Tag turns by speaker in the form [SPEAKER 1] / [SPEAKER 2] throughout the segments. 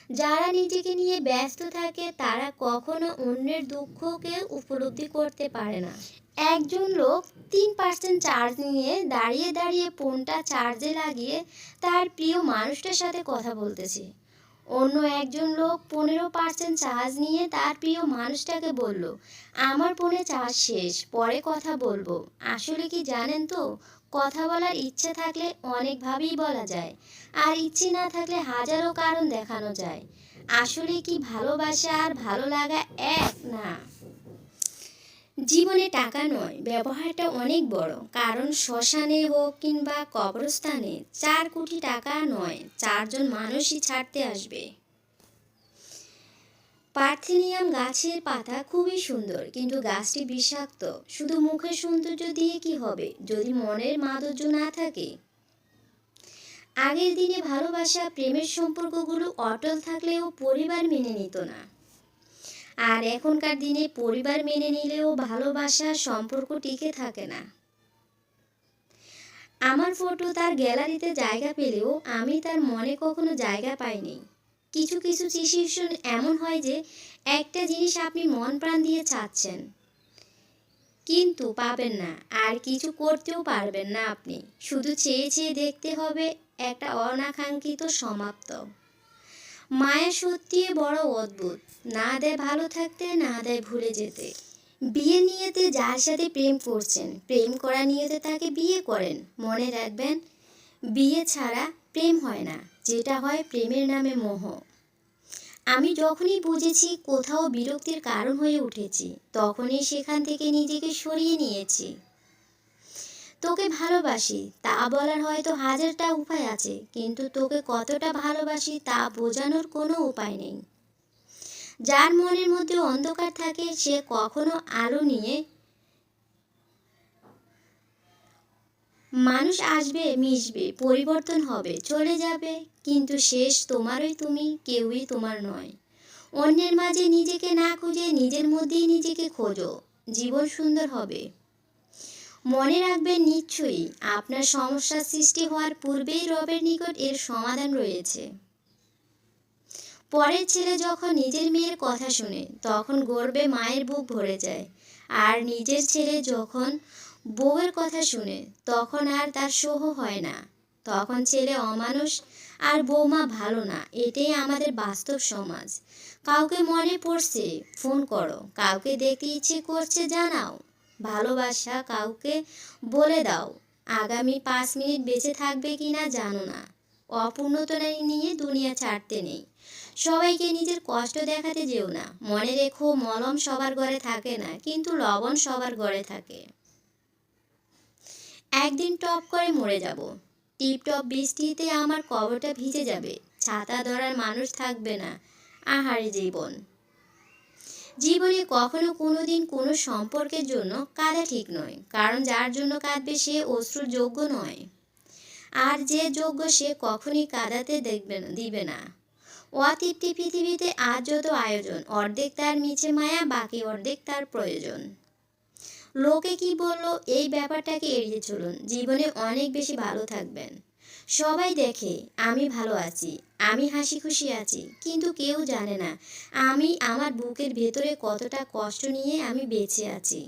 [SPEAKER 1] যারা নিজেকে নিয়ে ব্যস্ত থাকে তারা কখনো অন্যের দুঃখকে উপলব্ধি করতে পারে না। একজন লোক 3% চার্জ নিয়ে দাঁড়িয়ে দাঁড়িয়ে ফোনটা চার্জে লাগিয়ে তার প্রিয় মানুষটার সাথে কথা বলতেছে। অন্য একজন লোক 15% চার্জ নিয়ে তার প্রিয় মানুষটাকে বলল, আমার ফোনে চার্জ শেষ, পরে কথা বলবো। আসলে কি জানেন তো, কথা বলার ইচ্ছে থাকলে অনেকভাবেই বলা যায়, আর ইচ্ছে না থাকলে হাজারো কারণ দেখানো যায়। আসলে কি ভালোবাসা আর ভালো লাগা এক না? জীবনে টাকা নয়, ব্যবহারটা অনেক বড়। কারণ শ্মশানে হোক কিংবা কবরস্থানে 4 কোটি টাকা নয়, 4জন মানুষই ছাড়তে আসবে। পার্থেনিয়াম গাছের পাতা খুবই সুন্দর, কিন্তু গাছটি বিষাক্ত। শুধু মুখের সৌন্দর্য দিয়ে কি হবে যদি মনের মাধুর্য না থাকে? আগের দিনে ভালোবাসা, প্রেমের সম্পর্কগুলো অটল থাকলেও পরিবার মেনে নিত না। আর এখনকার দিনে পরিবার মেনে নিলেও ভালোবাসা সম্পর্ক টিকে থাকে না। আমার ফটো তার গ্যালারিতে জায়গা পেলেও আমি তার মনে কখনো জায়গা পাইনি। কিছু কিছু সিচুয়েশন এমন হয় যে একটা জিনিস আপনি মন প্রাণ দিয়ে চাচ্ছেন, কিন্তু পাবেন না, আর কিছু করতেও পারবেন না। আপনি শুধু চেয়ে চেয়ে দেখতে হবে একটা অনাকাঙ্ক্ষিত সমাপ্ত। মায়া সত্যি বড় অদ্ভুত, না দেয় ভালো থাকতে, না দেয় ভুলে যেতে। বিয়ে নিয়েতে যার সাথে প্রেম করছেন, প্রেম করা নিয়েতে তাকে বিয়ে করেন। মনে রাখবেন, বিয়ে ছাড়া প্রেম হয় না, যেটা হয় প্রেমের নামে মোহ। আমি যখনই বুঝেছি কোথাও বিরক্তির কারণ হয়ে উঠেছি, তখনই সেখান থেকে নিজেকে সরিয়ে নিয়েছি। তোকে ভালোবাসি তা বলার হয়তো হাজারটা উপায় আছে, কিন্তু তোকে কতটা ভালোবাসি তা বোঝানোর কোনো উপায় নেই। যার মনের মধ্যে অন্ধকার থাকে সে কখনো আলো নিয়ে। মানুষ আসবে, মিশবে, পরিবর্তন হবে, চলে যাবে, কিন্তু শেষ তোমারই তুমি, কেউই তোমার নয়। অন্যের মাঝে নিজেকে না খুঁজে নিজের মধ্যেই নিজেকে খোঁজো, জীবন সুন্দর হবে। মনে রাখবেন, নিশ্চয়ই আপনার সমস্যার সৃষ্টি হওয়ার পূর্বেই রবের নিকট এর সমাধান রয়েছে। পরের ছেলে যখন নিজের মেয়ের কথা শুনে তখন গর্বে মায়ের বুক ভরে যায়, আর নিজের ছেলে যখন বউয়ের কথা শুনে তখন আর তার সহ্য হয় না। তখন ছেলে অমানুষ আর বৌমা ভালো না, এটাই আমাদের বাস্তব সমাজ। কাউকে মনে পড়ছে, ফোন করো। কাউকে দেখতে ইচ্ছে করছে, জানাও। ভালোবাসা কাউকে বলে দাও। আগামী 5 মিনিট বেঁচে থাকবে কিনা জানো না। অপূর্ণতা নিয়ে দুনিয়া ছাড়তে নেই। সবাইকে নিজের কষ্ট দেখাতে যেও না। মনে রেখো, মলম সবার ঘরে থাকে না, কিন্তু লবণ সবার ঘরে থাকে। একদিন টপ করে মরে যাব। টিপটপ বৃষ্টিতে আমার কবরটা ভিজে যাবে। ছাতা ধরার মানুষ থাকবে না। আহারে জীবন। জীবনে কখনো কোনোদিন কোনো সম্পর্কের জন্য কাঁদা ঠিক নয়, কারণ যার জন্য কাঁদবে সে অশ্রুর যোগ্য নয়। আর যে যোগ্য সে কখনই কাঁদাতে দিবে না। অতৃপ্তি পৃথিবীতে আজ যত আয়োজন, অর্ধেক তার মিছে মায়া, বাকি অর্ধেক তার প্রয়োজন। লোকে কি বললো এই ব্যাপারটাকে এড়িয়ে চলুন, জীবনে অনেক বেশি ভালো থাকবেন। সবাই দেখে আমি ভালো আছি, আমি হাসি খুশি আছি, কিন্তু কেউ জানে না আমি আমার বুকের ভেতরে কতটা কষ্ট নিয়ে আমি বেঁচে আছি।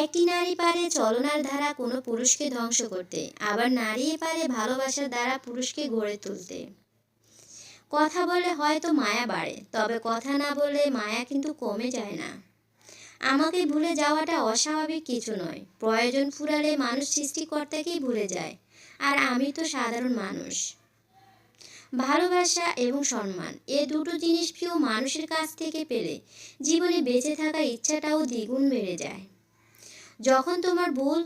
[SPEAKER 1] একটি নারী পারে চলনার দ্বারা কোনো পুরুষকে ধ্বংস করতে, আবার নারী পারে ভালোবাসার দ্বারা পুরুষকে গড়ে তুলতে। কথা বলে হয়তো মায়া বাড়ে, তবে কথা না বলে মায়া কিন্তু কমে যায় না। আমাকে ভুলে যাওয়াটা অস্বাভাবিক কিছু নয়। প্রয়োজন ফুরালে মানুষ সৃষ্টিকর্তাকেই ভুলে যায়, আর আমি তো সাধারণ মানুষ। ভালোবাসা এবং সম্মান, এ দুটো জিনিস প্রিয় মানুষের কাছ থেকে পেলে জীবনে বেঁচে থাকার ইচ্ছাটাও দ্বিগুণ বেড়ে যায়। যখন তোমার ভুল,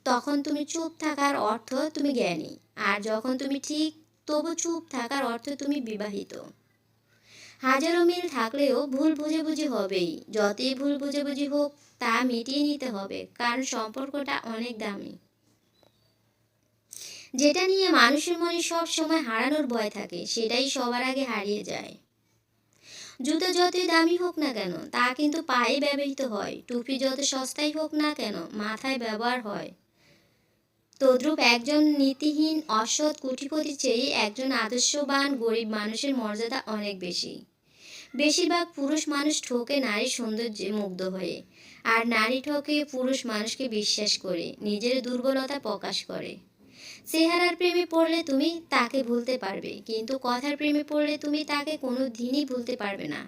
[SPEAKER 1] তখন তুমি চুপ থাকার অর্থ তুমি জ্ঞানী, আর যখন তুমি ঠিক তবু চুপ থাকার অর্থ তুমি বিবাহিত। হাজারো মিল থাকলেও ভুল বুঝাবুঝি হবেই। যতই ভুল বুঝাবুঝি হোক তা মিটিয়ে নিতে হবে, কারণ সম্পর্কটা অনেক দামি। যেটা নিয়ে মানুষের মনে সব সময় হারানোর ভয় থাকে, সেটাই সবার আগে হারিয়ে যায়। জুতো যতই দামি হোক না কেন তা কিন্তু পায়ে ব্যবহৃত হয়। টুপি যত সস্তাই হোক না কেন মাথায় ব্যবহার হয়। তদ্রূপ একজন নীতিহীন অসৎ কোটিপতির চেয়ে একজন আদর্শবান গরিব মানুষের মর্যাদা অনেক বেশি। বেশিরভাগ পুরুষ মানুষ ঠকে নারীর সৌন্দর্যে মুগ্ধ হয়ে, আর নারী ঠকে পুরুষ মানুষকে বিশ্বাস করে নিজের দুর্বলতা প্রকাশ করে। চেহারার প্রেমে পড়লে তুমি তাকে ভুলতে পারবে, কিন্তু কথার প্রেমে পড়লে তুমি তাকে কোনো দিনই ভুলতে পারবে না।